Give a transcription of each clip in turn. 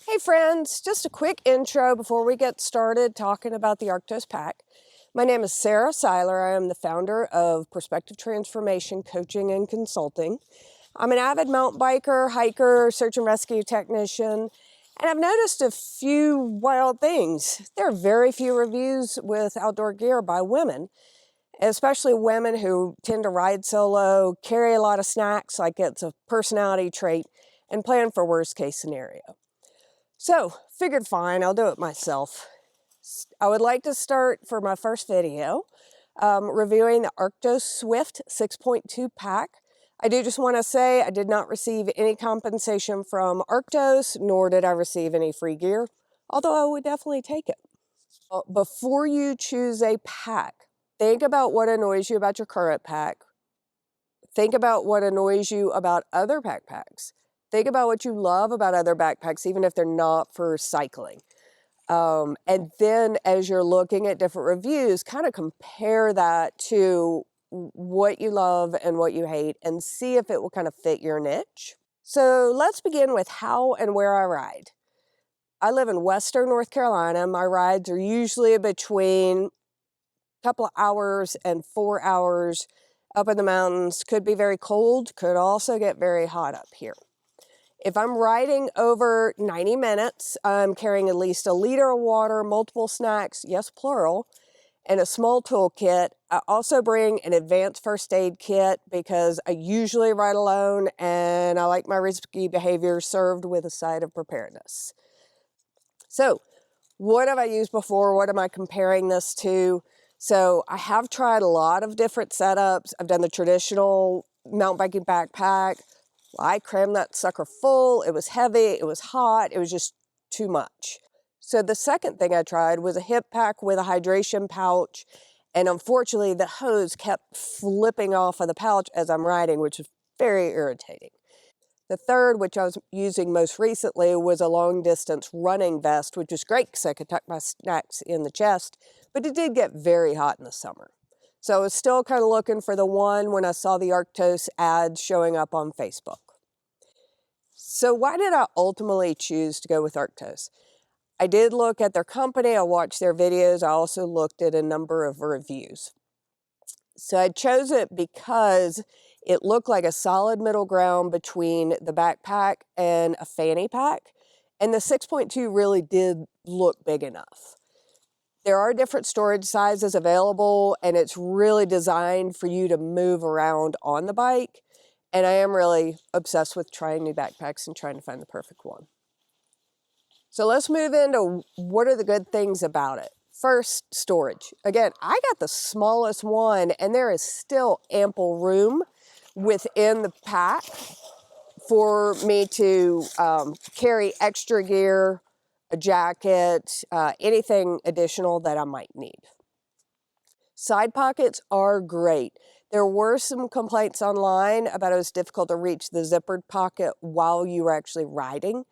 Hey friends, just a quick intro before we get started talking about the Arctos pack. My name is Sarah Seiler. I am the founder of Perspective Transformation Coaching and Consulting. I'm an avid mountain biker, hiker, search and rescue technician, and I've noticed a few wild things. There are very few reviews with outdoor gear by women, especially women who tend to ride solo, carry a lot of snacks like it's a personality trait, and plan for worst case scenario. So, figured fine, I'll do it myself. I would like to start for my first video reviewing the Arctos Swift 6.2 pack. I do just want to say I did not receive any compensation from Arctos, nor did I receive any free gear, although I would definitely take it. Before you choose a pack, think about what annoys you about your current pack. Think about what annoys you about other backpacks. Think about what you love about other backpacks, even if they're not for cycling. And then as you're looking at different reviews, kind of compare that to what you love and what you hate and see if it will kind of fit your niche. So let's begin with how and where I ride. I live in Western North Carolina. My rides are usually between a couple of hours and 4 hours up in the mountains. Could be very cold, could also get very hot up here. If I'm riding over 90 minutes, I'm carrying at least 1 liter of water, multiple snacks, yes, plural, and a small toolkit. I also bring an advanced first aid kit because I usually ride alone and I like my risky behavior served with a side of preparedness. So, what have I used before? What am I comparing this to? So, I have tried a lot of different setups. I've done the traditional mountain biking backpack. I crammed that sucker full. It was heavy, it was hot, it was just too much. So the second thing I tried was a hip pack with a hydration pouch. And unfortunately, the hose kept flipping off of the pouch as I'm riding, which was very irritating. The third, which I was using most recently, was a long distance running vest, which was great because I could tuck my snacks in the chest, but it did get very hot in the summer. So I was still kind of looking for the one when I saw the Arctos ads showing up on Facebook. So why did I ultimately choose to go with Arctos? I did look at their company, I watched their videos, I also looked at a number of reviews. So I chose it because it looked like a solid middle ground between the backpack and a fanny pack, and the 6.2 really did look big enough. There are different storage sizes available, and it's really designed for you to move around on the bike. And I am really obsessed with trying new backpacks and trying to find the perfect one. So let's move into what are the good things about it. First, storage. Again, I got the smallest one, and there is still ample room within the pack for me to carry extra gear, a jacket, anything additional that I might need. Side pockets are great. There were some complaints online about it was difficult to reach the zippered pocket while you were actually riding,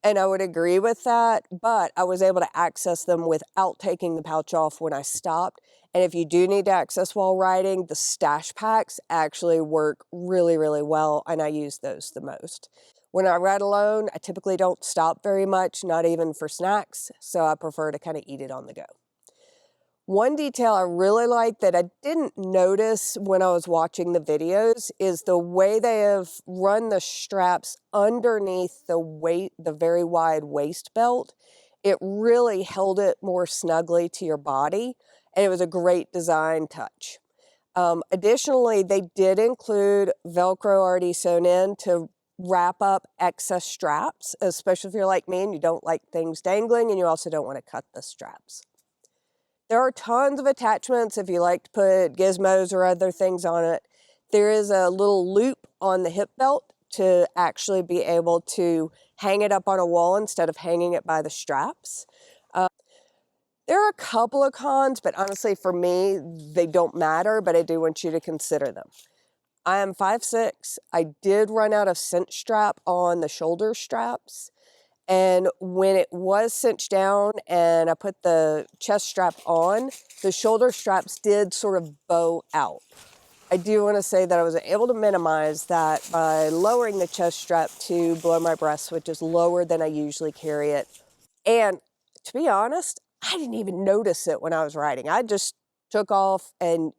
and I would agree with that, but I was able to access them without taking the pouch off when I stopped. And if you do need to access while riding, the stash packs actually work really, really well, and I use those the most. When I ride alone, I typically don't stop very much, not even for snacks, so I prefer to kind of eat it on the go. One detail I really like that I didn't notice when I was watching the videos is the way they have run the straps underneath the very wide waist belt. It really held it more snugly to your body, and it was a great design touch. Additionally, they did include Velcro already sewn in to wrap up excess straps, especially if you're like me and you don't like things dangling and you also don't want to cut the straps. There are tons of attachments if you like to put gizmos or other things on it. There is a little loop on the hip belt to actually be able to hang it up on a wall instead of hanging it by the straps. There are a couple of cons, but honestly for me, they don't matter, but I do want you to consider them. I am 5'6". I did run out of cinch strap on the shoulder straps. And when it was cinched down and I put the chest strap on, the shoulder straps did sort of bow out. I do want to say that I was able to minimize that by lowering the chest strap to below my breast, which is lower than I usually carry it. And to be honest, I didn't even notice it when I was riding. I just took off and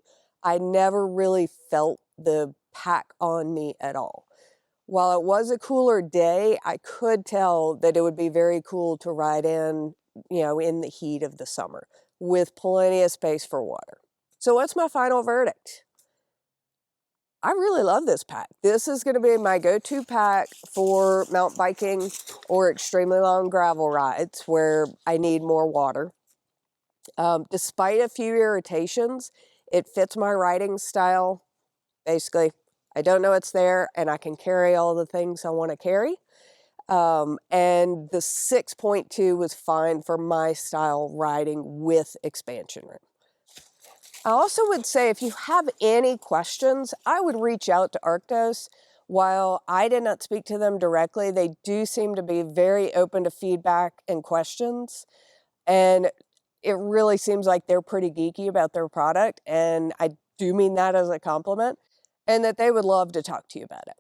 I never really felt the pack on me at all. While it was a cooler day, I could tell that it would be very cool to ride in, in the heat of the summer with plenty of space for water. So what's my final verdict? I really love this pack. This is going to be my go-to pack for mountain biking or extremely long gravel rides where I need more water. Despite a few irritations, it fits my riding style. Basically, I don't know it's there and I can carry all the things I want to carry. And the 6.2 was fine for my style riding with expansion room. I also would say if you have any questions, I would reach out to Arctos. While I did not speak to them directly, they do seem to be very open to feedback and questions. And it really seems like they're pretty geeky about their product. And I do mean that as a compliment, and that they would love to talk to you about it.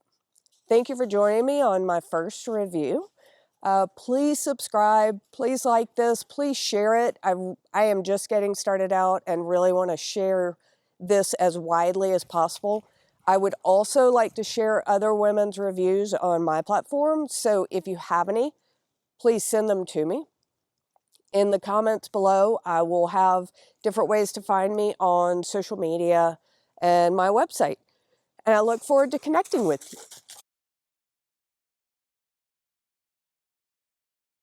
Thank you for joining me on my first review. Please subscribe, please like this, please share it. I am just getting started out and really want to share this as widely as possible. I would also like to share other women's reviews on my platform, so if you have any, please send them to me. In the comments below, I will have different ways to find me on social media and my website. And I look forward to connecting with you.